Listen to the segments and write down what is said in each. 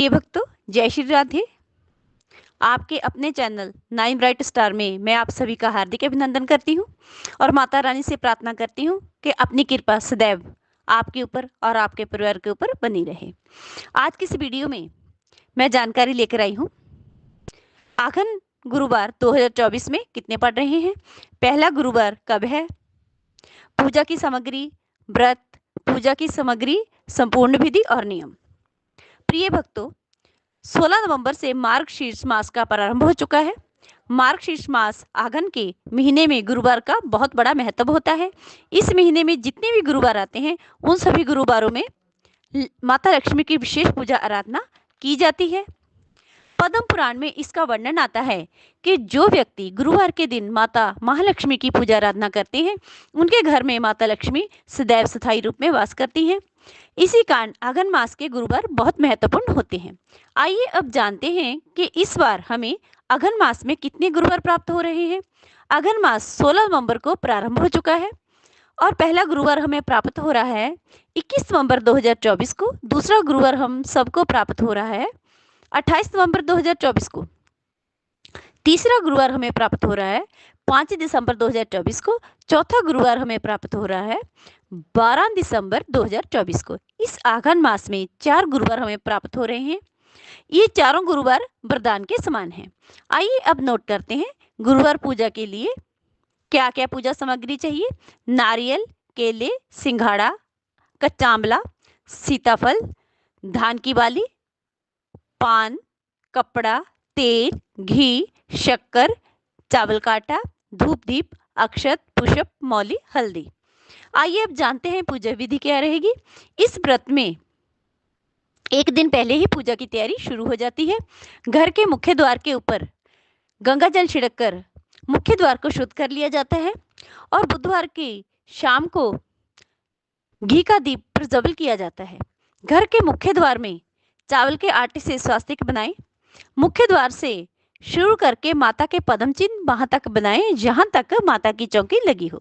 प्रिय भक्तों, जय श्री राधे। आपके अपने चैनल नाइन ब्राइट स्टार में मैं आप सभी का हार्दिक अभिनंदन करती हूँ और माता रानी से प्रार्थना करती हूँ कि अपनी कृपा सदैव आपके ऊपर और आपके परिवार के ऊपर बनी रहे। आज की इस वीडियो में मैं जानकारी लेकर आई हूँ आघन गुरुवार 2024 में कितने पड़ रहे हैं, पहला गुरुवार कब है, पूजा की सामग्री, व्रत, पूजा की सामग्री, संपूर्ण विधि और नियम। प्रिय भक्तों, 16 नवंबर से मार्गशीर्ष मास का प्रारंभ हो चुका है। मार्गशीर्ष मास आघन के महीने में गुरुवार का बहुत बड़ा महत्व होता है। इस महीने में जितने भी गुरुवार आते हैं उन सभी गुरुवारों में माता लक्ष्मी की विशेष पूजा आराधना की जाती है। पद्म पुराण में इसका वर्णन आता है कि जो व्यक्ति गुरुवार के दिन माता महालक्ष्मी की पूजा आराधना करते हैं उनके घर में माता लक्ष्मी सदैव स्थायी रूप में वास करती हैं। इसी कारण आघन मास के गुरुवार बहुत महत्वपूर्ण होते हैं। आइए अब जानते हैं कि इस बार हमें आघन मास में कितने गुरुवार प्राप्त हो रहे हैं। आघन मास 16 नवंबर को प्रारंभ हो चुका है और पहला गुरुवार हमें प्राप्त हो रहा है 21 नवंबर 2024 को। दूसरा गुरुवार हम सबको प्राप्त हो रहा है 28 नवंबर 2024 को। तीसरा गुरुवार हमें प्राप्त हो रहा है 5 दिसंबर 2024 को। चौथा गुरुवार हमें प्राप्त हो रहा है 12 दिसंबर 2024 को। इस आघन मास में 4 गुरुवार हमें प्राप्त हो रहे हैं। ये चारों गुरुवार वरदान के समान हैं। आइए अब नोट करते हैं गुरुवार पूजा के लिए क्या क्या पूजा सामग्री चाहिए। नारियल, केले, सिंघाड़ा, कच्चा आंवला, सीताफल, धान की बाली, पान, कपड़ा, तेल, घी, शक्कर, चावल का आटा, धूप दीप, अक्षत, पुष्प, मौली, हल्दी। आइए अब जानते हैं पूजा विधि क्या रहेगी। इस व्रत में एक दिन पहले ही पूजा की तैयारी शुरू हो जाती है। घर के मुख्य द्वार के ऊपर गंगा जल छिड़क कर मुख्य द्वार को शुद्ध कर लिया जाता है और बुधवार की शाम को घी का दीप प्रज्वलित किया जाता है। घर के मुख्य द्वार में चावल के आटे से स्वास्तिक बनाएं। मुख्य द्वार से शुरू करके माता के पद्म चिन्ह वहां तक बनाएं जहां तक माता की चौकी लगी हो।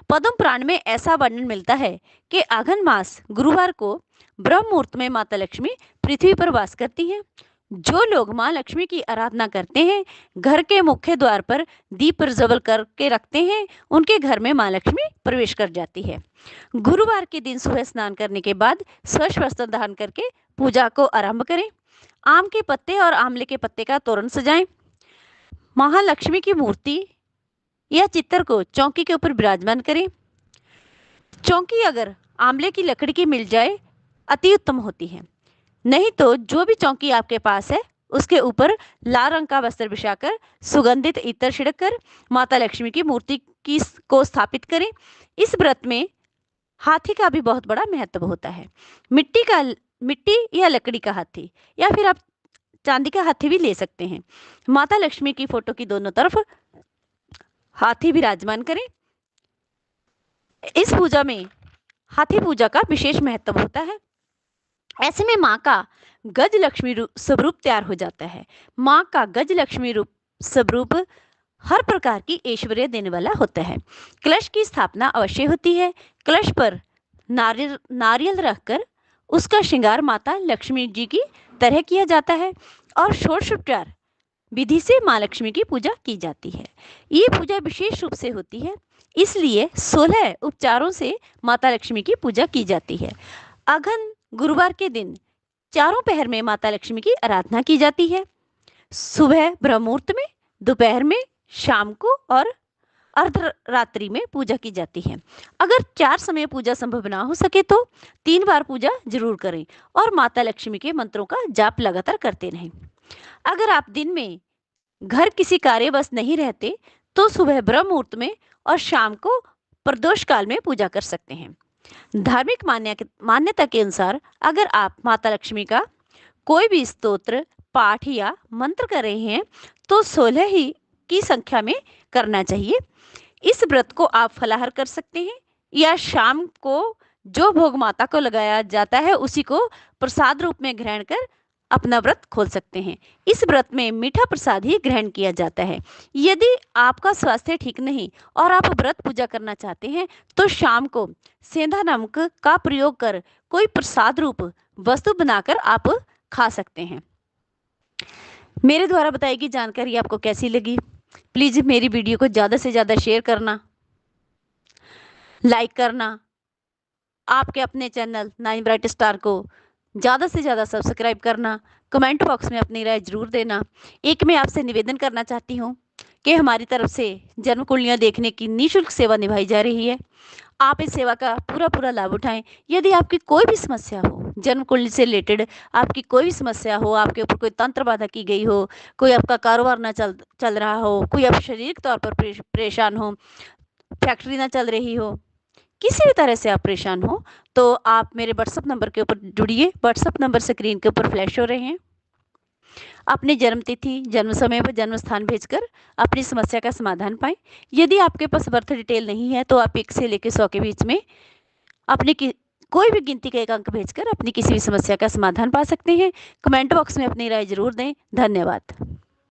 पद्म पुराण में ऐसा वर्णन मिलता है कि आघन मास गुरुवार को ब्रह्म मुहूर्त में माता लक्ष्मी पृथ्वी पर वास करती हैं। जो लोग मां लक्ष्मी की आराधना करते हैं घर के मुख्य द्वार पर दीप प्रज्वल करके रखते हैं, उनके घर में मां लक्ष्मी प्रवेश कर जाती है। गुरुवार के दिन सुबह स्नान करने के बाद स्वच्छ वस्त्र धारण करके पूजा को आरंभ करें। आम के पत्ते और आंवले के पत्ते का तोरण सजाएं। महालक्ष्मी की मूर्ति या चित्र को चौकी के ऊपर विराजमान करें। चौकी अगर आंवले की लकड़ी की मिल जाए अति उत्तम होती है, नहीं तो जो भी चौकी आपके पास है उसके ऊपर लाल रंग का वस्त्र बिछाकर सुगंधित इत्र छिड़ककर माता लक्ष्मी की मूर्ति को स्थापित करें। इस व्रत में हाथी का भी बहुत बड़ा महत्व होता है। मिट्टी या लकड़ी का हाथी या फिर आप चांदी का हाथी भी ले सकते हैं। माता लक्ष्मी की फोटो की दोनों तरफ हाथी विराजमान करें। इस पूजा में हाथी पूजा का विशेष महत्व होता है। ऐसे में माँ का गज लक्ष्मी स्वरूप तैयार हो जाता है। माँ का गज लक्ष्मी रूप स्वरूप हर प्रकार की ऐश्वर्य देने वाला होता है। कलश की स्थापना अवश्य होती है। कलश पर नारियल रखकर उसका श्रृंगार माता लक्ष्मी जी की तरह किया जाता है और षोडशोपचार विधि से माँ लक्ष्मी की पूजा की जाती है। ये पूजा विशेष रूप से होती है, इसलिए 16 उपचारों से माता लक्ष्मी की पूजा की जाती है। आघन गुरुवार के दिन चारों पहर में माता लक्ष्मी की आराधना की जाती है। सुबह ब्रह्म मुहूर्त में, दोपहर में, शाम को और अर्धरात्रि में पूजा की जाती है। अगर 4 समय पूजा संभव ना हो सके तो 3 बार पूजा जरूर करें और माता लक्ष्मी के मंत्रों का जाप लगातार करते रहें। अगर आप दिन में घर किसी कार्यवश नहीं रहते तो सुबह ब्रह्म मुहूर्त में और शाम को प्रदोष काल में पूजा कर सकते हैं। धार्मिक मान्यता के अनुसार अगर आप माता लक्ष्मी का कोई भी स्तोत्र, पाठ या मंत्र कर रहे हैं तो 16 ही की संख्या में करना चाहिए। इस व्रत को आप फलाहार कर सकते हैं या शाम को जो भोग माता को लगाया जाता है उसी को प्रसाद रूप में ग्रहण कर अपना व्रत खोल सकते हैं। इस व्रत में मीठा प्रसाद ही ग्रहण किया जाता है। यदि आपका स्वास्थ्य ठीक नहीं और आप व्रत पूजा करना चाहते हैं तो शाम को सेंधा नमक का प्रयोग कर कोई प्रसाद रूप वस्तु बनाकर आप खा सकते हैं। मेरे द्वारा बताई गई जानकारी आपको कैसी लगी? प्लीज़ मेरी वीडियो को ज़्यादा से ज़्यादा शेयर करना, लाइक करना, आपके अपने चैनल नाइन ब्राइट स्टार को ज़्यादा से ज़्यादा सब्सक्राइब करना, कमेंट बॉक्स में अपनी राय ज़रूर देना। एक मैं आपसे निवेदन करना चाहती हूँ कि हमारी तरफ से जन्म कुंडलियाँ देखने की निःशुल्क सेवा निभाई जा रही है। आप इस सेवा का पूरा पूरा लाभ उठाएं। यदि आपकी कोई भी समस्या हो, जन्म कुंडली से रिलेटेड आपकी कोई भी समस्या हो, आपके ऊपर कोई तंत्र बाधा की गई हो, कोई आपका कारोबार ना चल चल रहा हो, कोई आप शारीरिक तौर पर परेशान हो, फैक्ट्री ना चल रही हो, किसी भी तरह से आप परेशान हो, तो आप मेरे व्हाट्सएप नंबर के ऊपर जुड़िए। व्हाट्सएप नंबर स्क्रीन के ऊपर फ्लैश हो रहे हैं। अपनी जन्म तिथि, जन्म समय व जन्म स्थान भेजकर अपनी समस्या का समाधान पाएं। यदि आपके पास बर्थ डिटेल नहीं है तो आप 1 से लेकर 100 के बीच में अपनी कोई भी गिनती का एक अंक भेजकर अपनी किसी भी समस्या का समाधान पा सकते हैं। कमेंट बॉक्स में अपनी राय जरूर दें। धन्यवाद।